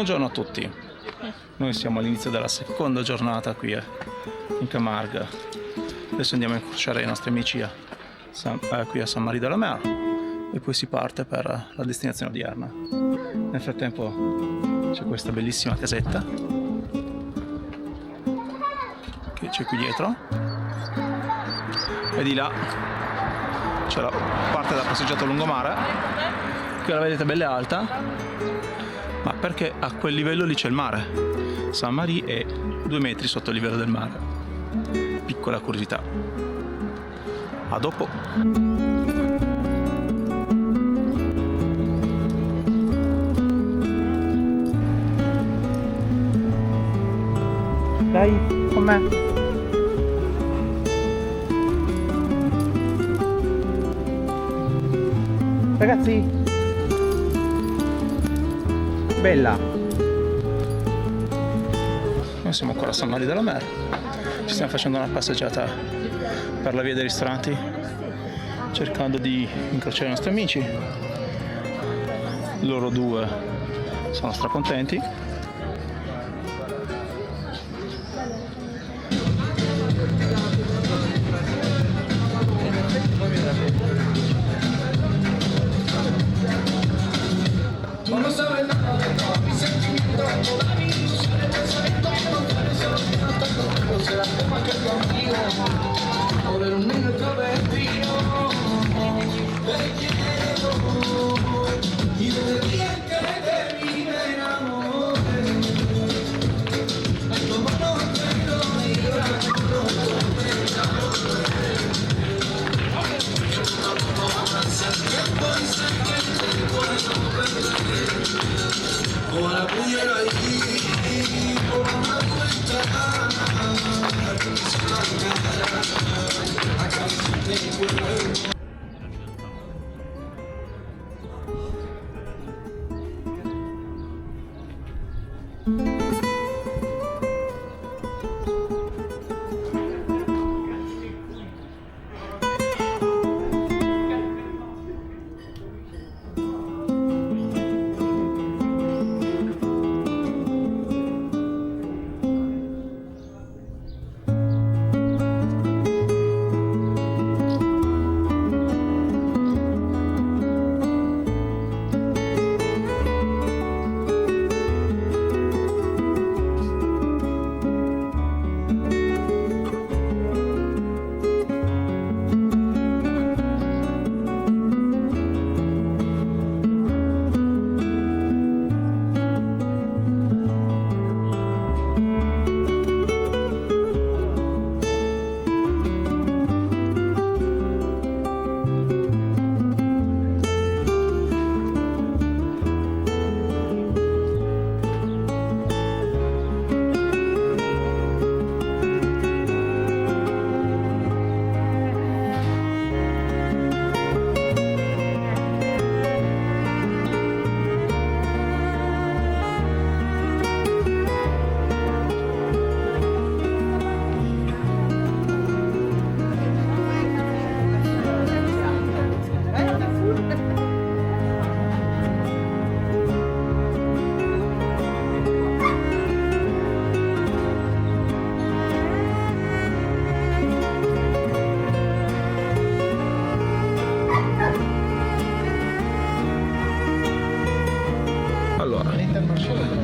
Buongiorno a tutti, noi siamo all'inizio della seconda giornata qui in Camargue. Adesso andiamo a incrociare i nostri amici qui a Saint-Marie de la Mer e poi si parte per la destinazione odierna. Nel frattempo c'è questa bellissima casetta che c'è qui dietro e di là c'è la parte da passeggiato lungomare che la vedete bella alta, ma perché a quel livello lì c'è il mare. Saint-Marie è 2 metri sotto il livello del mare. Piccola curiosità. A dopo. Dai, con me. Ragazzi, bella. Noi siamo ancora a Saint-Marie de la Mer. Ci stiamo facendo una passeggiata per la via dei ristoranti, cercando di incrociare i nostri amici. Loro due sono stracontenti.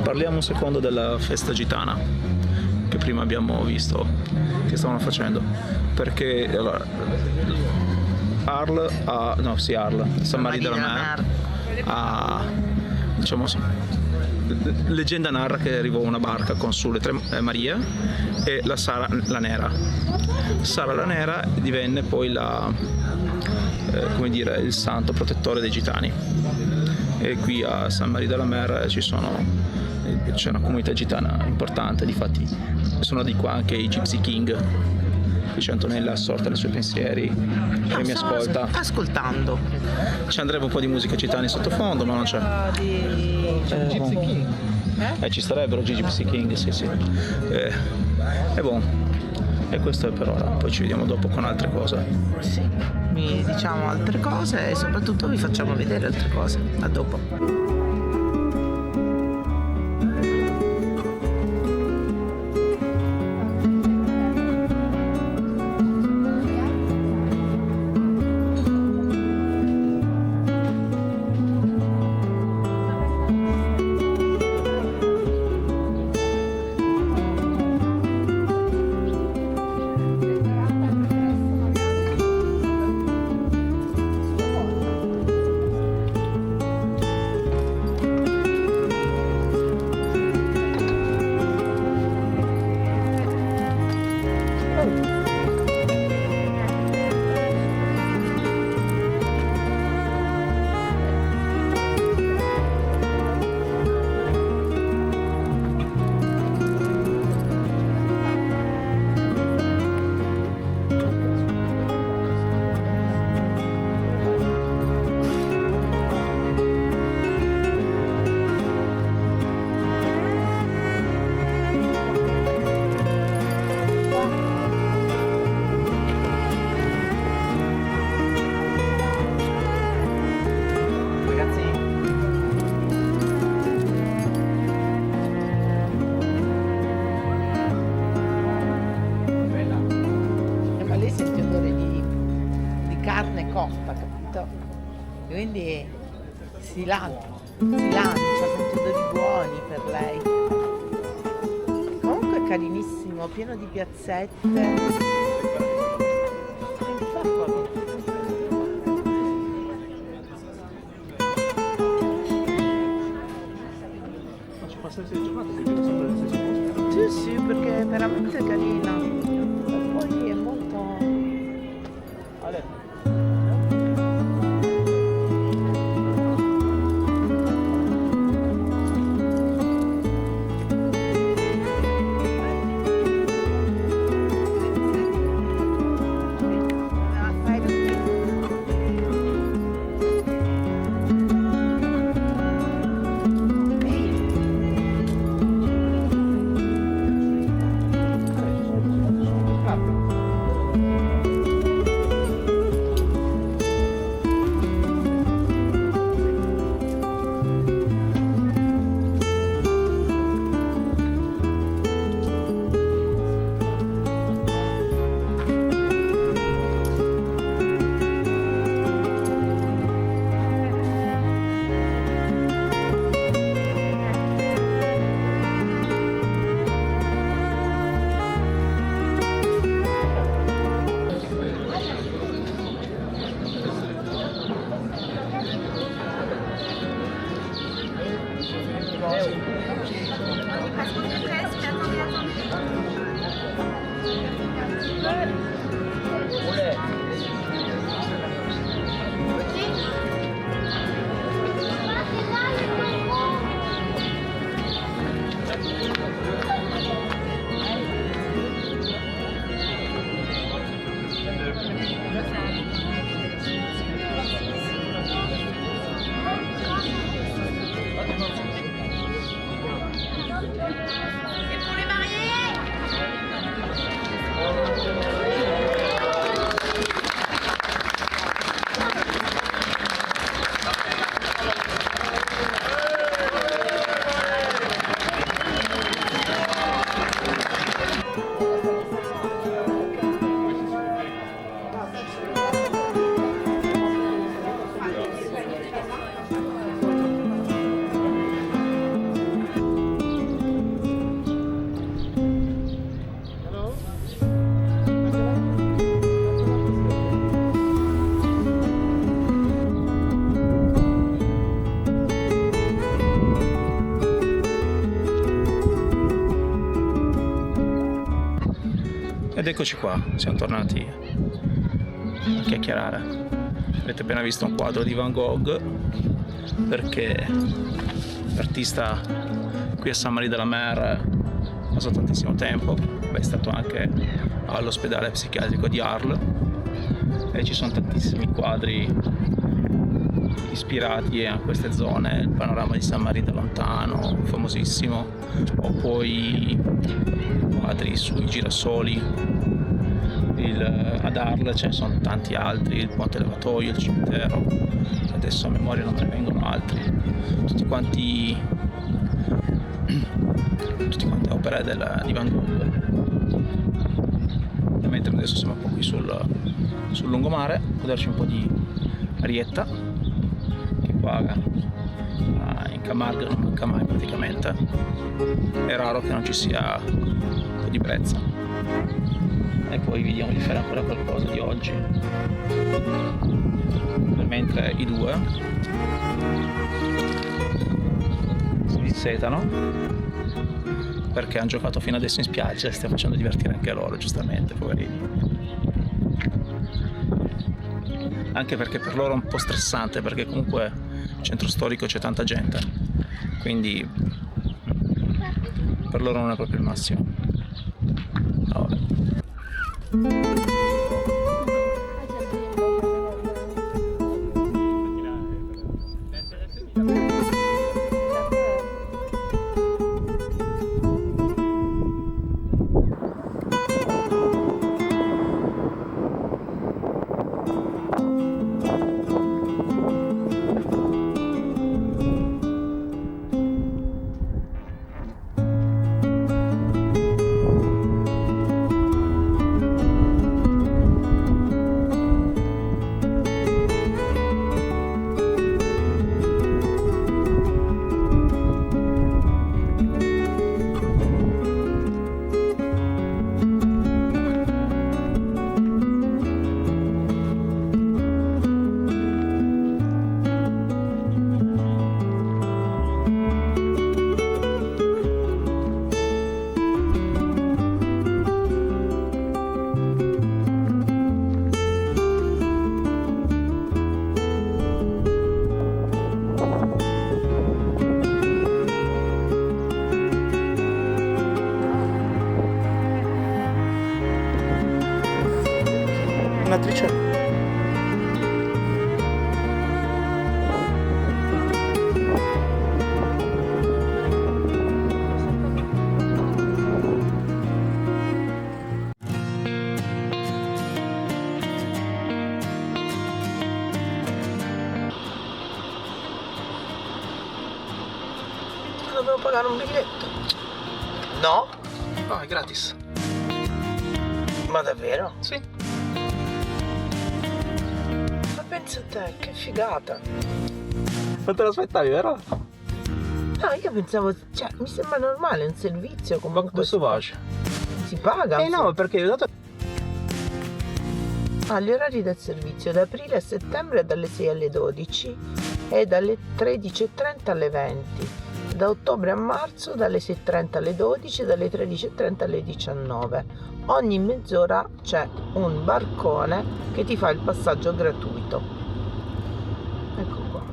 Parliamo un secondo della festa gitana che prima abbiamo visto che stavano facendo, perché allora Saint-Marie de la Mer diciamo, leggenda narra che arrivò una barca con sulle 3 Marie e la Sara la Nera. Sara la Nera divenne poi il santo protettore dei gitani, e qui a Saint-Marie de la Mer c'è una comunità gitana importante. Difatti sono di qua anche i Gypsy King, qui Antonella assorta nei suoi pensieri e mi ascolta. Ascoltando. Ci andrebbe un po' di musica gitana in sottofondo, ma non c'è. Gypsy King? Ci starebbero Gypsy King, sì. È buono. E questo è per ora, poi ci vediamo dopo con altre cose. Sì, vi diciamo altre cose e soprattutto vi facciamo vedere altre cose. A dopo. cotta, capito? Quindi si lancia, sono odori buoni per lei. Comunque è carinissimo, pieno di piazzette. Sì, sì, perché è veramente carina. E poi è molto... Ed eccoci qua, siamo tornati a chiacchierare. Avete appena visto un quadro di Van Gogh, perché l'artista qui a Saint-Marie de la Mer ha passato tantissimo tempo, è stato anche all'ospedale psichiatrico di Arles e ci sono tantissimi quadri ispirati a queste zone, il panorama di Saint-Marie da lontano, famosissimo, o poi quadri sui girasoli. Ad Arles ce ne sono tanti altri, il ponte levatoio, il cimitero, adesso a memoria non me ne vengono altri, tutti quante opere di Van Gogh. E mentre adesso siamo un po' qui sul lungomare a goderci un po' di arietta, che qua in Camargue non manca mai praticamente, è raro che non ci sia un po' di brezza. E poi vediamo di fare ancora qualcosa di oggi, mentre i due si dissetano perché hanno giocato fino adesso in spiaggia e stiamo facendo divertire anche loro, giustamente, poverini. Anche perché per loro è un po' stressante, perché comunque nel centro storico c'è tanta gente, quindi per loro non è proprio il massimo. No, vabbè. un'attrice. Dovevo pagare un biglietto. No? No, è gratis. Ma davvero? Sì. Ma pensa a te, che figata. Non te l'aspettavi, vero? No, io pensavo, cioè, mi sembra normale, un servizio comunque. Questo bacio. Si paga? Eh no, perché ho dato... Gli orari del servizio da aprile a settembre dalle 6 alle 12 e dalle 13:30 alle 20. Da ottobre a marzo dalle 6:30 alle 12 e dalle 13:30 alle 19. Ogni mezz'ora c'è un barcone che ti fa il passaggio gratuito. Ecco qua.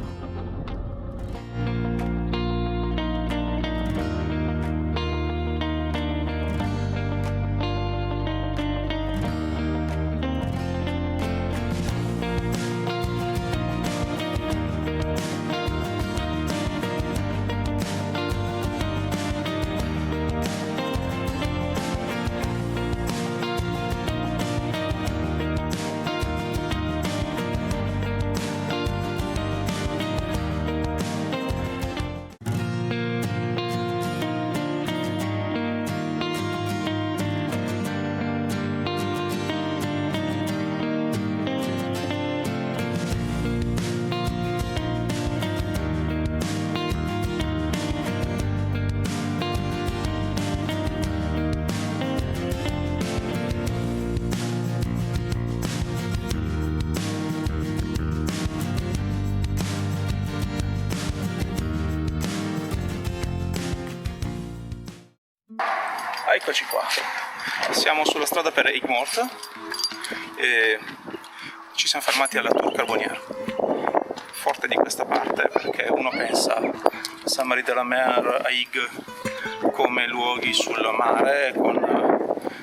Eccoci qua, siamo sulla strada per Aigues-Mortes e ci siamo fermati alla Tour Carbonnière, forte di questa parte perché uno pensa a Saint-Marie-de-la-Mer, Aigues come luoghi sul mare con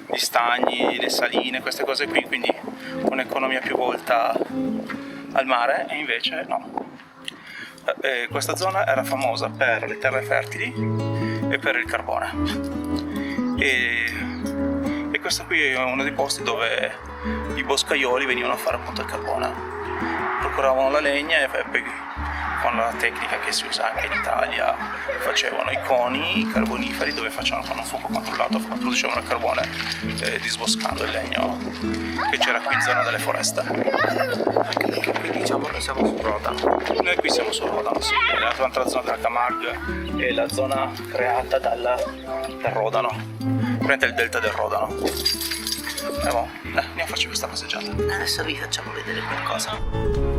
gli stagni, le saline, queste cose qui, quindi un'economia più volta al mare, e invece no. Questa zona era famosa per le terre fertili e per il carbone. E questo qui è uno dei posti dove i boscaioli venivano a fare appunto il carbone, procuravano la legna e poi con la tecnica che si usa anche in Italia facevano i coni carboniferi dove facevano con un fuoco controllato, producevano il carbone disboscando il legno che c'era qui in zona delle foreste. Anche perché qui diciamo noi siamo su Rodano. Noi qui siamo su Rodano, sì, l'altra zona della Camargue è la zona creata dal Rodano, prende il delta del Rodano. Boh, andiamo a farci questa passeggiata. Adesso vi facciamo vedere qualcosa.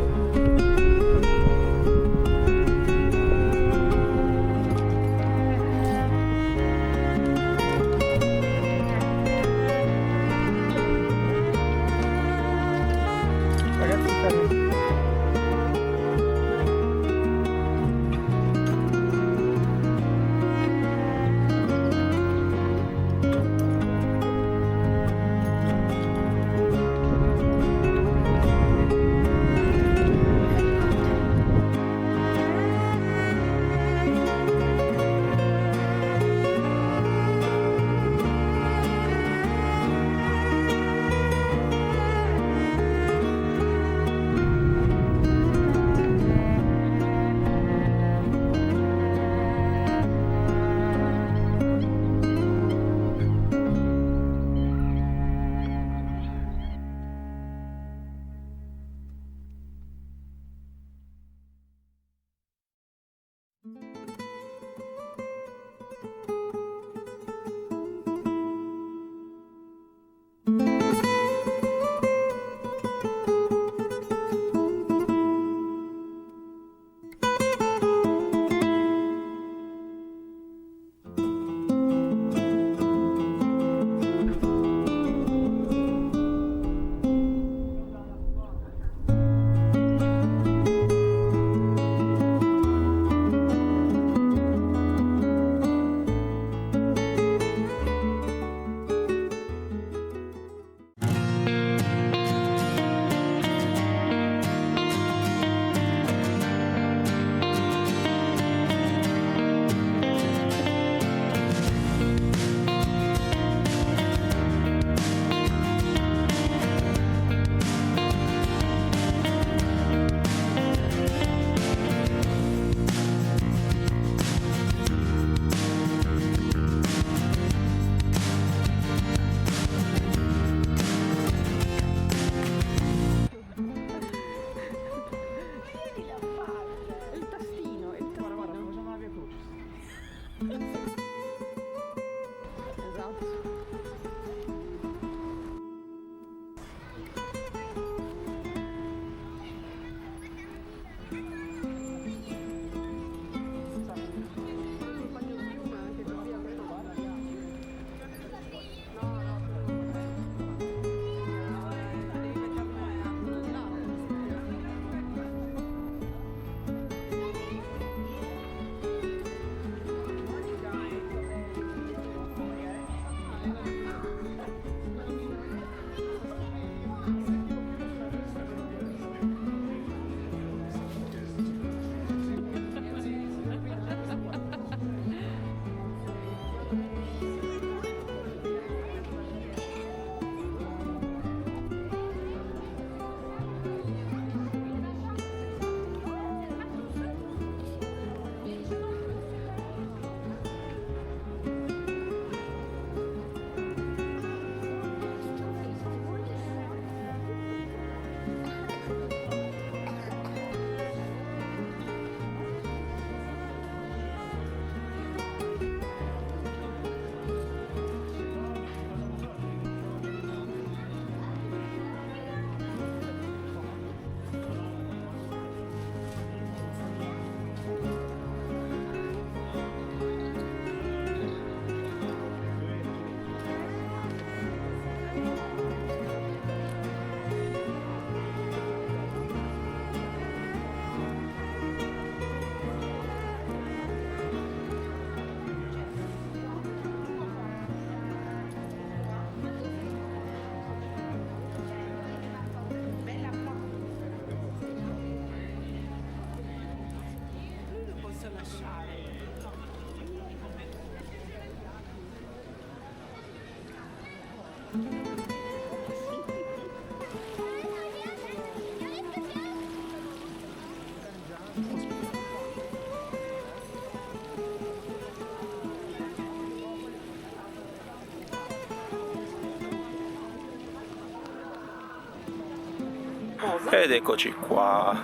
Ed eccoci qua,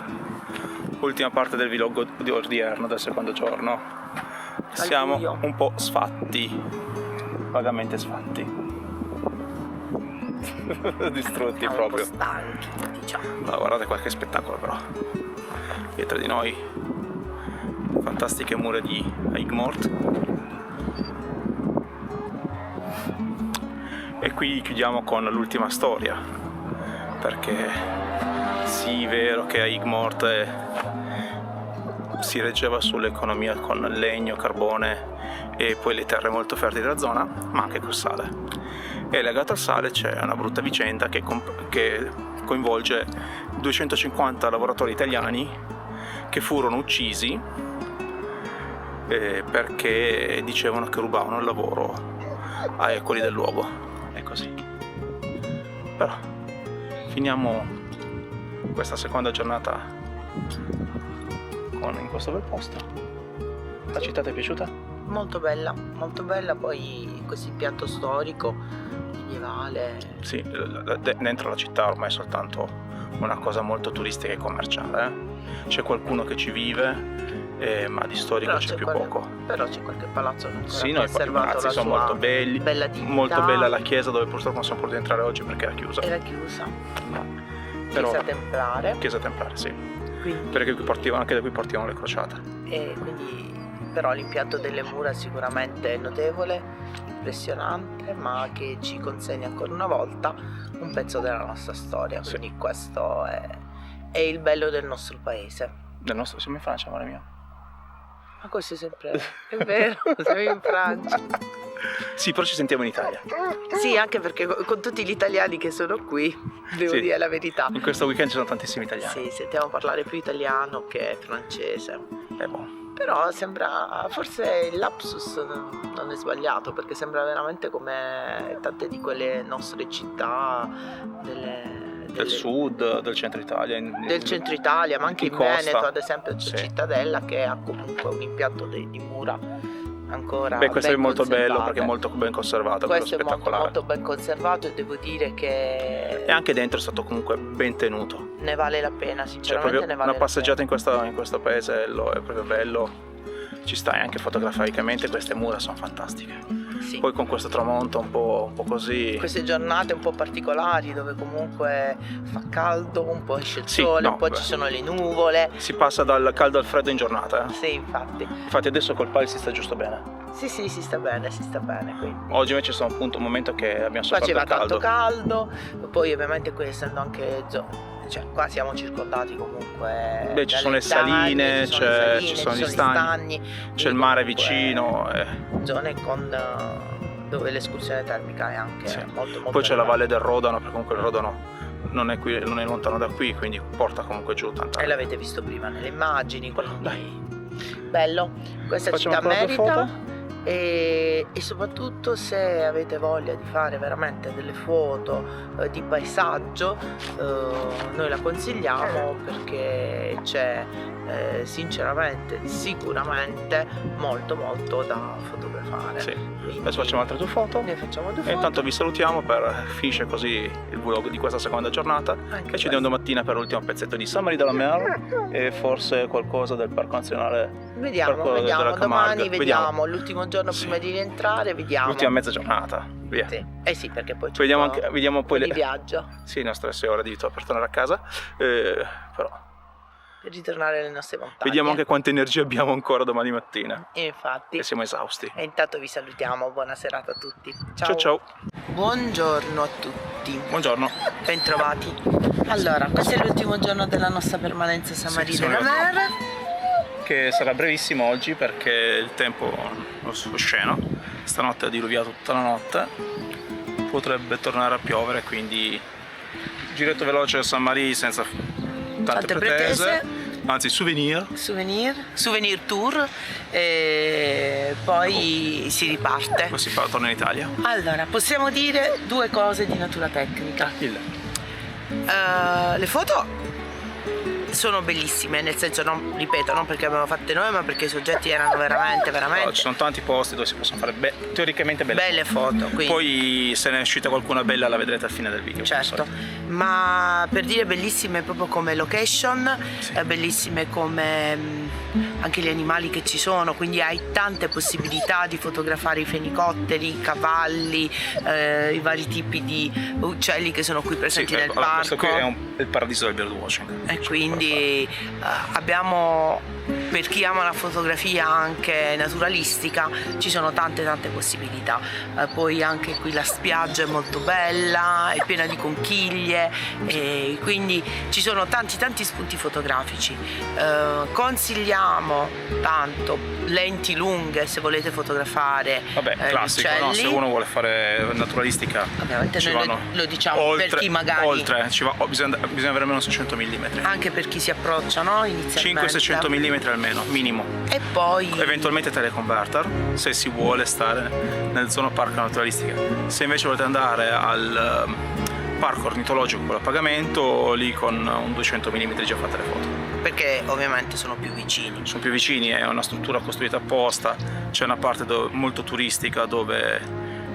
ultima parte del vlog di odierno, del secondo giorno. Siamo un po' sfatti, vagamente sfatti, distrutti proprio. Un po' stanchi, diciamo. Ma guardate qualche spettacolo però. Dietro di noi, fantastiche mura di Higmort. E qui chiudiamo con l'ultima storia, perché sì, è vero che Higmort si reggeva sull'economia con legno, carbone e poi le terre molto fertili della zona, ma anche col sale. E legato al sale c'è una brutta vicenda che coinvolge 250 lavoratori italiani che furono uccisi perché dicevano che rubavano il lavoro ai quelli del luogo. È così. Però finiamo questa seconda giornata in questo bel posto. La città ti è piaciuta? Molto bella, poi questo impianto storico, medievale. Sì, dentro la città ormai è soltanto una cosa molto turistica e commerciale. C'è qualcuno che ci vive, ma di storico c'è più poco. Però c'è qualche palazzo che ancora sì, ha conservato i palazzi la sono sua molto belli, bella dignità. molto bella la chiesa, dove purtroppo non siamo potuti entrare oggi perché era chiusa. Era chiusa. Però, Chiesa templare. Chiesa templare, sì. Quindi, Perché anche da qui partivano le crociate. e quindi, però l'impianto delle mura è sicuramente notevole, impressionante, ma che ci consegna ancora una volta un pezzo della nostra storia. Sì. Quindi questo è il bello del nostro paese. Siamo in Francia, amore mio. Ma questo è sempre è vero, siamo in Francia. Sì, però ci sentiamo in Italia. Sì, anche perché con tutti gli italiani che sono qui, devo Sì. dire la verità. In questo weekend ci sono tantissimi italiani. Sì, sentiamo parlare più italiano che francese. Boh. Però sembra, forse il lapsus non è sbagliato, perché sembra veramente come tante di quelle nostre città Del sud, del centro Italia. del centro Italia, ma anche in costa. Veneto, ad esempio, c'è Sì. Cittadella che ha comunque un impianto di mura ancora Questo ben è molto bello conservate. perché è molto ben conservato, Questo è molto, spettacolare. molto ben conservato e devo dire che E anche dentro è stato comunque ben tenuto. ne vale la pena, Cioè, sinceramente proprio ne vale una passeggiata la in questo paesello è proprio bello. Ci stai anche fotograficamente, queste mura sono fantastiche. pena. Sì. Poi con questo tramonto un po' così. Queste giornate un po' particolari dove comunque fa caldo, un po' esce il Sì, sole, no, un po' beh. ci sono le nuvole. Si passa dal caldo al freddo in giornata. Sì, infatti. Infatti adesso col pal si sta giusto bene. Sì, si sta bene, quindi. Oggi invece sono appunto un momento che abbiamo sofferto Faceva il caldo. tanto caldo, poi ovviamente qui essendo anche cioè qua siamo circondati comunque. Beh, ci sono le dalle saline, montagne, ci sono gli gli stagni, c'è quindi il mare comunque vicino. Zone dove l'escursione termica è anche Sì. molto Poi c'è la elevata. Valle del Rodano, perché comunque il Rodano non è qui, non è lontano da qui, quindi porta comunque giù tanta. E l'avete visto prima nelle immagini, quindi Dai. bello. Questa Facciamo città ancora due merita. foto? E soprattutto se avete voglia di fare veramente delle foto di paesaggio, noi la consigliamo perché c'è sinceramente, sicuramente molto da fotografare. Sì. Quindi Adesso facciamo altre due foto. ne facciamo due E foto. intanto vi salutiamo finisce così il vlog di questa seconda giornata. Anche E ci vediamo domattina per l'ultimo pezzetto di Saint-Marie de la Mer e forse qualcosa del Parco Nazionale. Vediamo, Parco della Camargue. domani vediamo, l'ultimo giorno Sì. prima di rientrare, vediamo. L'ultima mezza giornata. Via. Sì. Eh sì, perché poi c'è Vediamo, un po' vediamo poi di viaggio Sì, le nostre 6 ore di vita per tornare a casa. Però per ritornare alle nostre montagne. vediamo anche quanta energia abbiamo ancora domani mattina. E infatti. E siamo esausti. E intanto vi salutiamo, buona serata a tutti. Ciao ciao. Buongiorno a tutti, Buongiorno. bentrovati. Allora, questo è l'ultimo giorno della nostra permanenza a Saint-Marie Sì, de la siamo Mer. Che sarà brevissimo oggi perché il tempo è osceno. Stanotte ha diluviato tutta la notte. Potrebbe tornare a piovere, quindi giretto veloce a Saint-Marie senza tante pretese. Anzi, souvenir. Souvenir tour e poi si riparte. Poi torna in Italia. Allora, possiamo dire due cose di natura tecnica. Il Le foto sono bellissime, nel senso, non, ripeto, non perché abbiamo fatte noi, ma perché i soggetti erano veramente No, ci sono tanti posti dove si possono fare teoricamente belle foto. Quindi. Poi se ne è uscita qualcuna bella la vedrete al fine del video. Certo, ma per dire bellissime proprio come location, Sì. Bellissime come anche gli animali che ci sono, quindi hai tante possibilità di fotografare i fenicotteri, i cavalli, i vari tipi di uccelli che sono qui presenti nel allora, questo parco. qui è il paradiso del birdwatching. E quindi abbiamo, per chi ama la fotografia anche naturalistica, ci sono tante possibilità. Poi anche qui la spiaggia è molto bella, è piena di conchiglie, e quindi ci sono tanti spunti fotografici. Consigliamo tanto lenti lunghe se volete fotografare. Vabbè, classico, no? Se uno vuole fare naturalistica, ovviamente ci noi vanno lo diciamo oltre, per chi magari bisogna avere almeno 600 mm. anche per chi si approccia, no? Inizialmente 500-600 mm almeno, minimo. e poi Eventualmente teleconverter se si vuole stare nel zona parco naturalistica. Se invece volete andare al parco ornitologico con a pagamento, lì con un 200 mm già fate le foto. perché ovviamente sono più vicini. Sono più vicini, è una struttura costruita apposta, c'è una parte molto turistica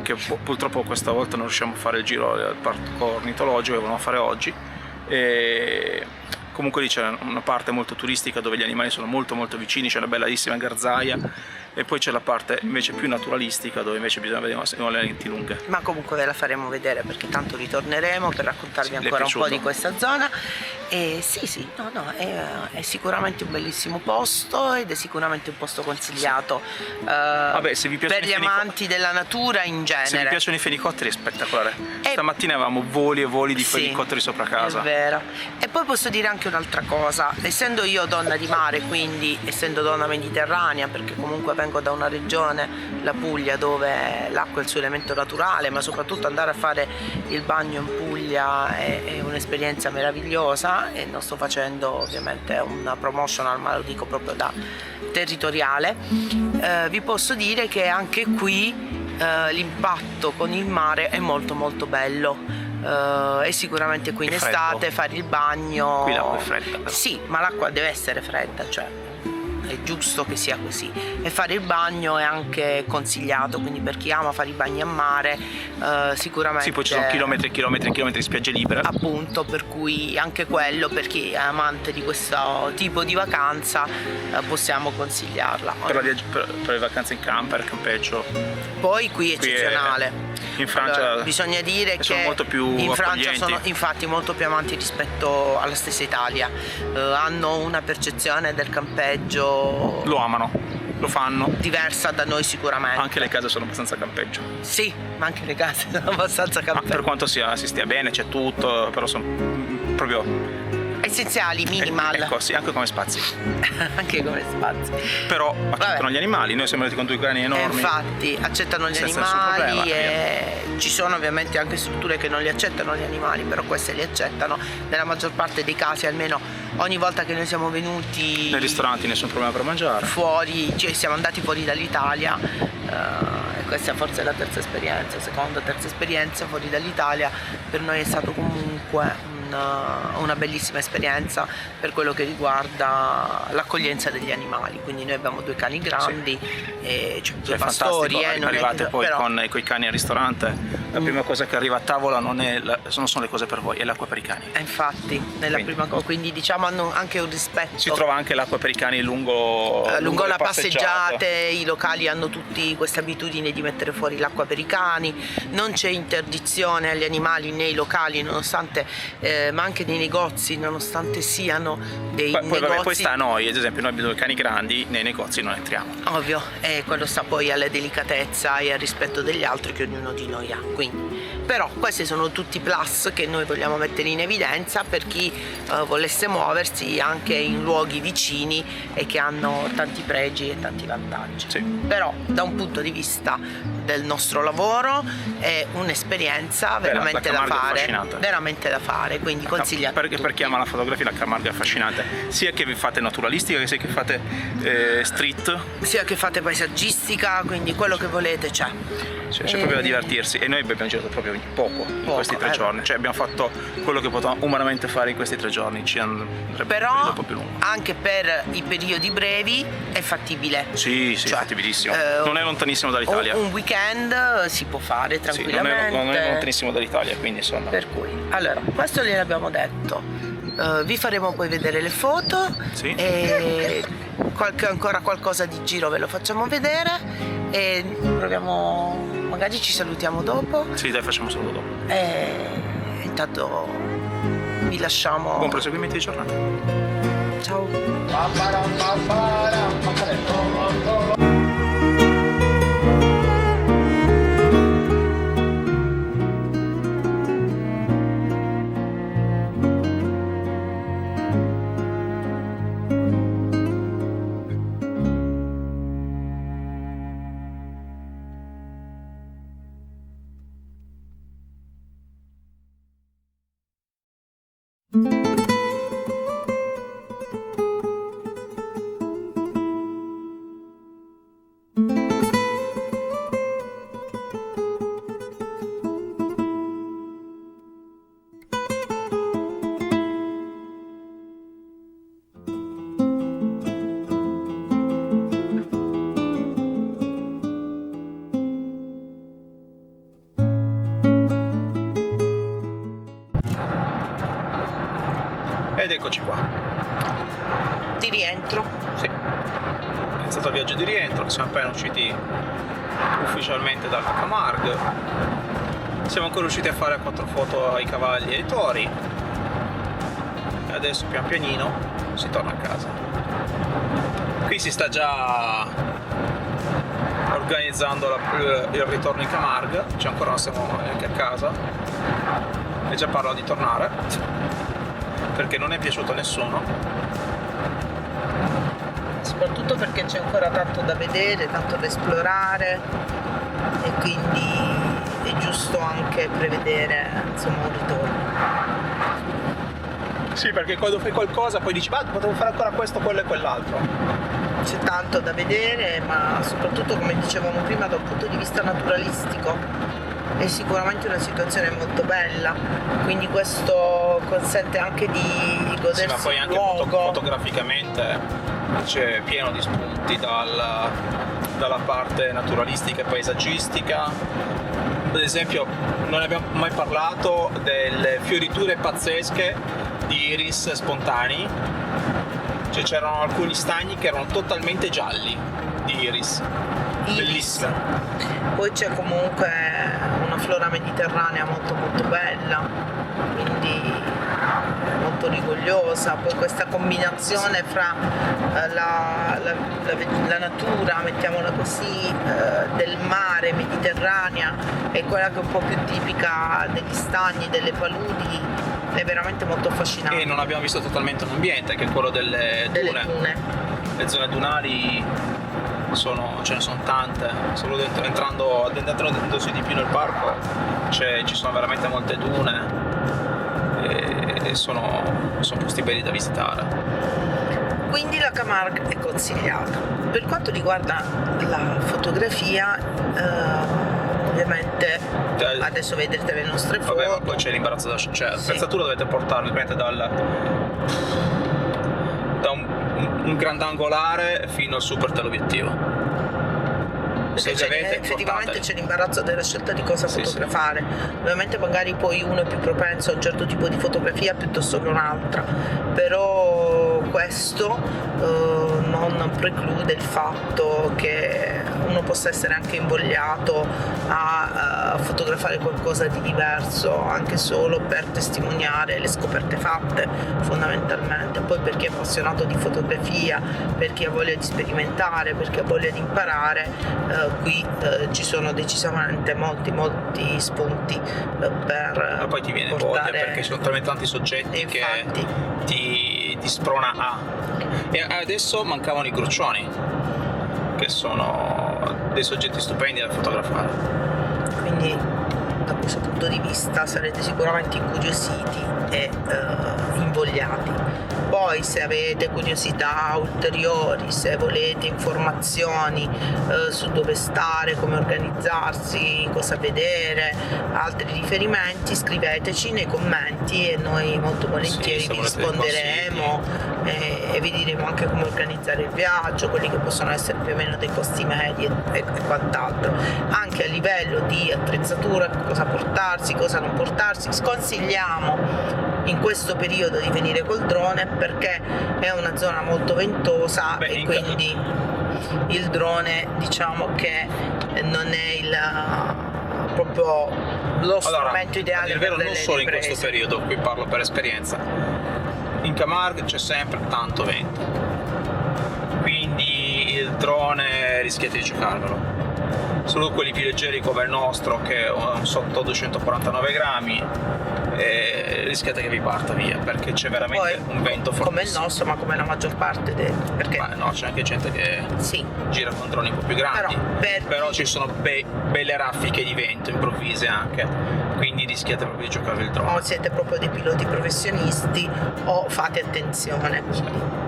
che purtroppo questa volta non riusciamo a fare il giro al parco ornitologico che volevamo fare oggi, e comunque lì c'è una parte molto turistica dove gli animali sono molto vicini, c'è una bellissima garzaia, e poi c'è la parte invece più naturalistica dove invece bisogna vedere le lenti lunghe. Ma comunque ve la faremo vedere perché tanto ritorneremo per raccontarvi ancora un po' di questa zona. E sì, è sicuramente un bellissimo posto ed è sicuramente un posto consigliato Vabbè, se vi piacciono per gli amanti della natura in genere. Se vi piacciono i fenicotteri è spettacolare. Stamattina avevamo voli e voli di fenicotteri sopra casa. È vero. E poi posso dire anche un'altra cosa, essendo io donna di mare, quindi essendo donna mediterranea, perché comunque vengo da una regione, la Puglia, dove l'acqua è il suo elemento naturale, ma soprattutto andare a fare il bagno in Puglia è un'esperienza meravigliosa, e non sto facendo ovviamente una promotional, ma lo dico proprio da territoriale. Vi posso dire che anche qui l'impatto con il mare è molto bello. E sicuramente qui in estate fare il bagno, qui l'acqua è fredda però. Sì, ma l'acqua deve essere fredda, cioè è giusto che sia così, e fare il bagno è anche consigliato, quindi per chi ama fare i bagni a mare sicuramente sì, poi ci sono chilometri di spiagge libere, appunto, per cui anche quello, per chi è amante di questo tipo di vacanza, possiamo consigliarla per le vacanze in camper, campeggio. Poi qui è eccezionale. In Francia allora, bisogna dire sono che molto più in Francia accoglienti. sono infatti molto più amanti rispetto alla stessa Italia, hanno una percezione del campeggio, lo amano, lo fanno, diversa da noi sicuramente. Anche le case sono abbastanza campeggio. Sì, ma anche le case sono abbastanza campeggio. Per quanto si stia bene, c'è tutto, però sono proprio essenziali, minimal. Ecco, sì, anche come spazi. Anche come spazi. Però accettano gli animali, noi siamo venuti con 2 cani enormi. Infatti accettano gli animali e ci sono ovviamente anche strutture che non li accettano gli animali, però queste li accettano. Nella maggior parte dei casi, almeno ogni volta che noi siamo venuti nei ristoranti, nessun problema per mangiare. Fuori, cioè siamo andati fuori dall'Italia, e questa forse è la terza esperienza, terza esperienza fuori dall'Italia. Per noi è stato comunque una bellissima esperienza per quello che riguarda l'accoglienza degli animali. Quindi noi abbiamo 2 cani grandi, e cioè 2 pastori, arrivate poi però con i cani al ristorante, la prima cosa che arriva a tavola non sono le cose per voi, è l'acqua per i cani. Infatti, prima cosa, quindi diciamo hanno anche un rispetto. Si trova anche l'acqua per i cani lungo la passeggiate, i locali hanno tutti questa abitudine di mettere fuori l'acqua per i cani, non c'è interdizione agli animali nei locali, nonostante ma anche nei negozi, nonostante siano dei negozi. Poi sta a noi, ad esempio noi abbiamo 2 cani grandi, nei negozi non entriamo. Ovvio, e quello sta poi alla delicatezza e al rispetto degli altri che ognuno di noi ha. Quindi, però questi sono tutti plus che noi vogliamo mettere in evidenza per chi volesse muoversi anche in luoghi vicini e che hanno tanti pregi e tanti vantaggi. Sì. Però da un punto di vista del nostro lavoro, è un'esperienza veramente da fare, quindi consigliamo. Perché per chi ama la fotografia la Camargue è affascinante, sia che vi fate naturalistica sia che fate street, sia che fate paesaggistica, quindi quello che volete c'è. C'è proprio da divertirsi, e noi abbiamo girato proprio poco in questi 3 giorni, cioè abbiamo fatto quello che potevamo umanamente fare in questi 3 giorni, ci andrebbe però un po' più lungo. Anche per i periodi brevi è fattibile. Sì, è fattibilissimo, non è lontanissimo dall'Italia. Un weekend si può fare tranquillamente. Sì, non è lontanissimo dall'Italia, quindi insomma. Per cui, allora, questo gliel'abbiamo detto. Vi faremo poi vedere le foto, sì. E ancora qualcosa di giro ve lo facciamo vedere e proviamo, magari ci salutiamo dopo. Sì, dai, facciamo solo dopo. Intanto vi lasciamo. Buon proseguimento di giornata. Ciao. Ed eccoci qua. Di rientro. Sì. È stato il viaggio di rientro, siamo appena usciti ufficialmente dalla Camargue. Siamo ancora riusciti a fare 4 foto ai cavalli e ai tori. E adesso pian pianino si torna a casa. Qui si sta già organizzando il ritorno in Camargue, cioè ancora non siamo neanche a casa. E già parlo di tornare. Perché non è piaciuto a nessuno, soprattutto perché c'è ancora tanto da vedere, tanto da esplorare, e quindi è giusto anche prevedere, insomma, un ritorno. Sì, perché quando fai qualcosa poi dici potevo fare ancora questo, quello e quell'altro. C'è tanto da vedere, ma soprattutto, come dicevamo prima, da un punto di vista naturalistico è sicuramente una situazione molto bella, quindi questo consente anche di godersi sì, ma poi anche fotograficamente c'è pieno di spunti dalla parte naturalistica e paesaggistica. Ad esempio non abbiamo mai parlato delle fioriture pazzesche di iris spontanei, cioè c'erano alcuni stagni che erano totalmente gialli di iris. Bellissimo. Poi c'è comunque una flora mediterranea molto molto bella, quindi molto rigogliosa. Poi questa combinazione fra la natura, mettiamola così, del mare mediterranea e quella che è un po' più tipica degli stagni, delle paludi, è veramente molto affascinante. E non abbiamo visto totalmente un ambiente che è quello delle dune. Le zone dunali ce ne sono tante, solo addentrandosi di più nel parco ci sono veramente molte dune e sono posti belli da visitare. Quindi la Camargue è consigliata. Per quanto riguarda la fotografia, ovviamente adesso vedrete le nostre foto. Vabbè, ma poi c'è l'imbarazzo l'attrezzatura dovete portarla, dipende da un grandangolare fino al super teleobiettivo. Effettivamente c'è l'imbarazzo della scelta di cosa fotografare. Ovviamente magari poi uno è più propenso a un certo tipo di fotografia piuttosto che un'altra, però questo non preclude il fatto che uno possa essere anche invogliato a fotografare qualcosa di diverso, anche solo per testimoniare le scoperte fatte, fondamentalmente. Poi per chi è appassionato di fotografia, per chi ha voglia di sperimentare, per chi ha voglia di imparare, qui ci sono decisamente molti spunti per ma poi ti viene portare... voglia, perché ci sono talmente tanti soggetti che ti sprona a. E adesso mancavano i gruccioni, che sono dei soggetti stupendi da fotografare. Quindi da questo punto di vista sarete sicuramente incuriositi e invogliati. Poi se avete curiosità ulteriori, se volete informazioni su dove stare, come organizzarsi, cosa vedere, altri riferimenti, scriveteci nei commenti e noi molto volentieri vi risponderemo e vi diremo anche come organizzare il viaggio, quelli che possono essere più o meno dei costi medi e quant'altro. Anche a livello di attrezzatura, cosa portarsi, cosa non portarsi, sconsigliamo in questo periodo di venire col drone perché è una zona molto ventosa e quindi il drone diciamo che non è proprio lo strumento ideale per per delle non solo riprese. in questo periodo, qui parlo per esperienza, in Camargue c'è sempre tanto vento, quindi il drone rischiate di giocarvelo. Solo quelli più leggeri come il nostro che è un sotto 249 grammi rischiate che vi parta via perché c'è veramente un vento fortissimo. Come il nostro, ma come la maggior parte perché ma no, c'è anche gente che gira con droni un po' più grandi, però ci sono belle raffiche di vento improvvise anche, quindi rischiate proprio di giocare il drone. O siete proprio dei piloti professionisti o fate attenzione,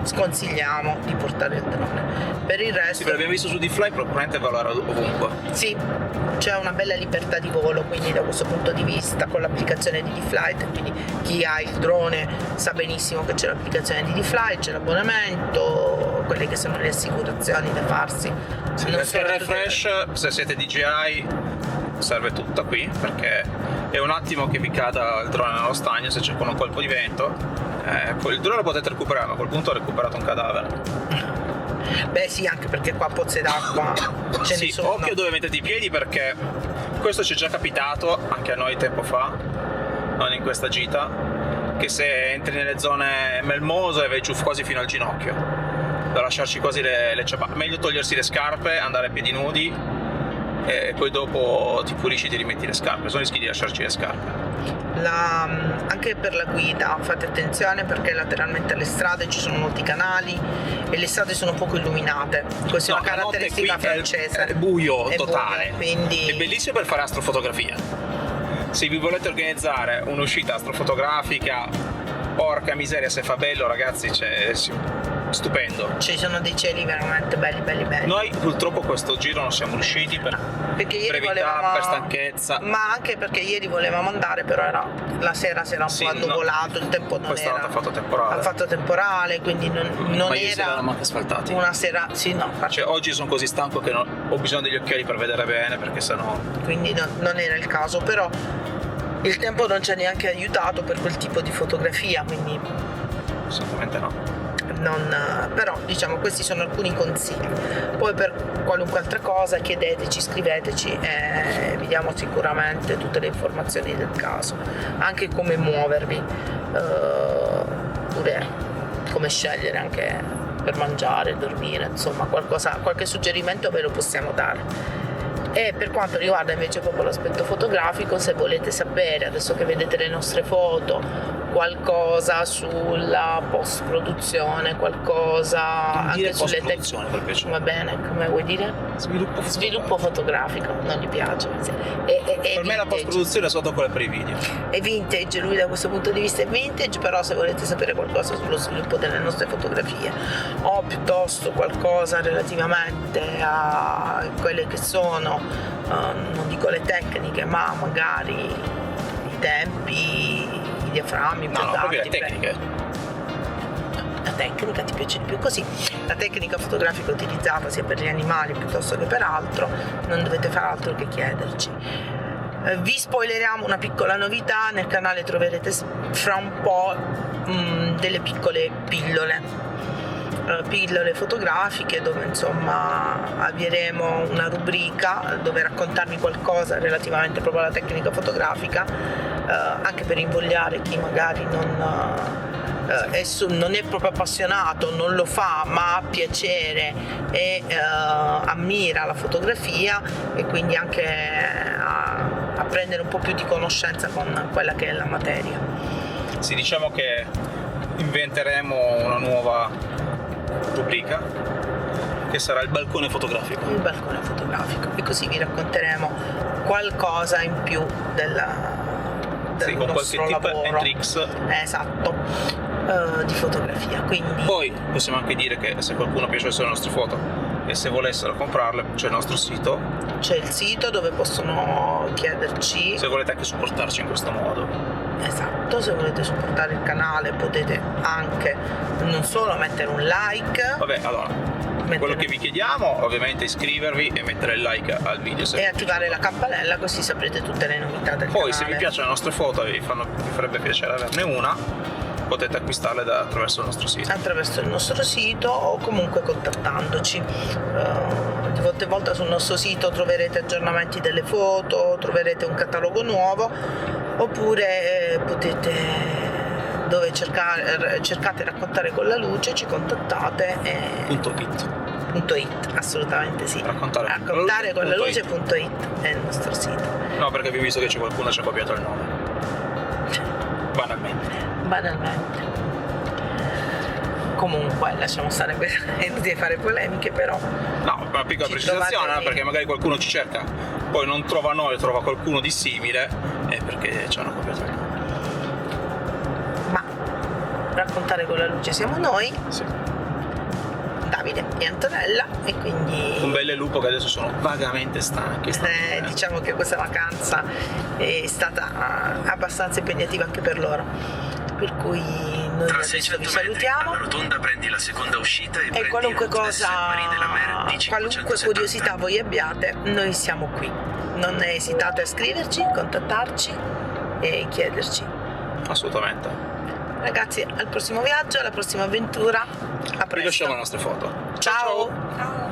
sconsigliamo di portare il drone. Per il resto l'abbiamo visto su D-Fly, probabilmente volerà ovunque. Sì, c'è una bella libertà di volo, quindi da questo punto di vista con l'applicazione di D-Flight, quindi chi ha il drone sa benissimo che c'è l'applicazione di D-Flight, c'è l'abbonamento, quelle che sono le assicurazioni da farsi. Perché il refresh, se siete DJI, serve tutta qui perché è un attimo che vi cada il drone nello stagno se c'è un colpo di vento, poi il drone lo potete recuperare, ma a quel punto ho recuperato un cadavere. Beh sì, anche perché qua pozze d'acqua ce ne sono. Occhio dove mettete i piedi perché questo ci è già capitato anche a noi tempo fa, non in questa gita, che se entri nelle zone melmose vai giù quasi fino al ginocchio, da lasciarci quasi le ciabatte. Meglio togliersi le scarpe, andare a piedi nudi e poi dopo ti pulisci, ti rimetti le scarpe, sono rischi di lasciarci le scarpe. Anche per la guida fate attenzione perché lateralmente alle strade ci sono molti canali e le strade sono poco illuminate, questa è una caratteristica francese. È buio totale, quindi è bellissimo per fare astrofotografia. Se vi volete organizzare un'uscita astrofotografica, porca miseria se fa bello ragazzi, stupendo. Ci sono dei cieli veramente belli. Noi purtroppo questo giro non siamo riusciti per brevità, per stanchezza. Ma anche perché ieri volevamo andare, però la sera si era un po' annuvolato, il tempo non era. Ha fatto temporale. Ha fatto temporale, quindi non era manco asfaltati. Una sera, sì, no. Cioè oggi sono così stanco che ho bisogno degli occhiali per vedere bene, perché sennò. Quindi non era il caso, però il tempo non ci ha neanche aiutato per quel tipo di fotografia, quindi assolutamente no. Però diciamo questi sono alcuni consigli. Poi per qualunque altra cosa chiedeteci, scriveteci e vi diamo sicuramente tutte le informazioni del caso, anche come muovervi, oppure come scegliere anche per mangiare, dormire, insomma qualche suggerimento ve lo possiamo dare. E per quanto riguarda invece proprio l'aspetto fotografico, se volete sapere, adesso che vedete le nostre foto, qualcosa sulla post produzione, qualcosa anche sulle tecniche, va bene, come vuoi dire? Sviluppo fotografico, non gli piace. Per me la post produzione è sotto quella per i video. È vintage, lui da questo punto di vista è vintage, però se volete sapere qualcosa sullo sviluppo delle nostre fotografie o piuttosto qualcosa relativamente a quelle che sono non dico le tecniche, ma magari i tempi, i diaframmi, proprio le tecniche. La tecnica ti piace di più così, la tecnica fotografica utilizzata sia per gli animali piuttosto che per altro, non dovete fare altro che chiederci. Vi spoileriamo una piccola novità: nel canale troverete fra un po' delle piccole pillole fotografiche, dove insomma avvieremo una rubrica dove raccontarvi qualcosa relativamente proprio alla tecnica fotografica, anche per invogliare chi magari non è proprio appassionato, non lo fa, ma ha piacere e ammira la fotografia, e quindi anche a prendere un po' più di conoscenza con quella che è la materia. Sì, diciamo che inventeremo una nuova rubrica che sarà il balcone fotografico. Il balcone fotografico, e così vi racconteremo qualcosa in più del Sì, con qualche nostro tip lavoro. and tricks. Esatto, di fotografia. Quindi Poi possiamo anche dire che se qualcuno piacesse le nostre foto e se volessero comprarle, c'è il nostro sito. c'è il sito dove possono chiederci. Se volete anche supportarci in questo modo. Esatto, se volete supportare il canale potete anche non solo mettere un like, Vabbè, allora, quello che vi chiediamo ovviamente è iscrivervi e mettere il like al video se e vi attivare piace. la campanella, così saprete tutte le novità del Poi canale. se vi piacciono le nostre foto e vi farebbe piacere averne una, potete acquistarle attraverso il nostro sito. Attraverso il nostro sito o comunque contattandoci. Di volta in volta sul nostro sito troverete aggiornamenti delle foto, troverete un catalogo nuovo, oppure potete, dove cercate Raccontare con la luce, ci contattate .it, assolutamente sì. Raccontare con la luce.it è il nostro sito. No, perché vi ho visto che c'è qualcuno che ci ha copiato il nome. Banalmente. Comunque lasciamo stare di fare polemiche, però No, una piccola Ci precisazione, trovate- perché magari qualcuno ci cerca, poi non trova noi, trova qualcuno di simile, è perché ci hanno copiato il nome. ma Raccontare con la luce siamo noi, Sì. Davide e Antonella, e quindi Un bel lupo che adesso sono vagamente stanchi. diciamo che questa vacanza è stata abbastanza impegnativa anche per loro, per cui noi Tra adesso 600 vi metri salutiamo. alla rotonda prendi la seconda uscita e E qualunque cosa, qualunque curiosità voi abbiate, noi siamo qui. Non esitate a scriverci, contattarci e chiederci. Assolutamente. Ragazzi, al prossimo viaggio, alla prossima avventura. A Vi lasciamo presto. le nostre foto. Ciao. Ciao.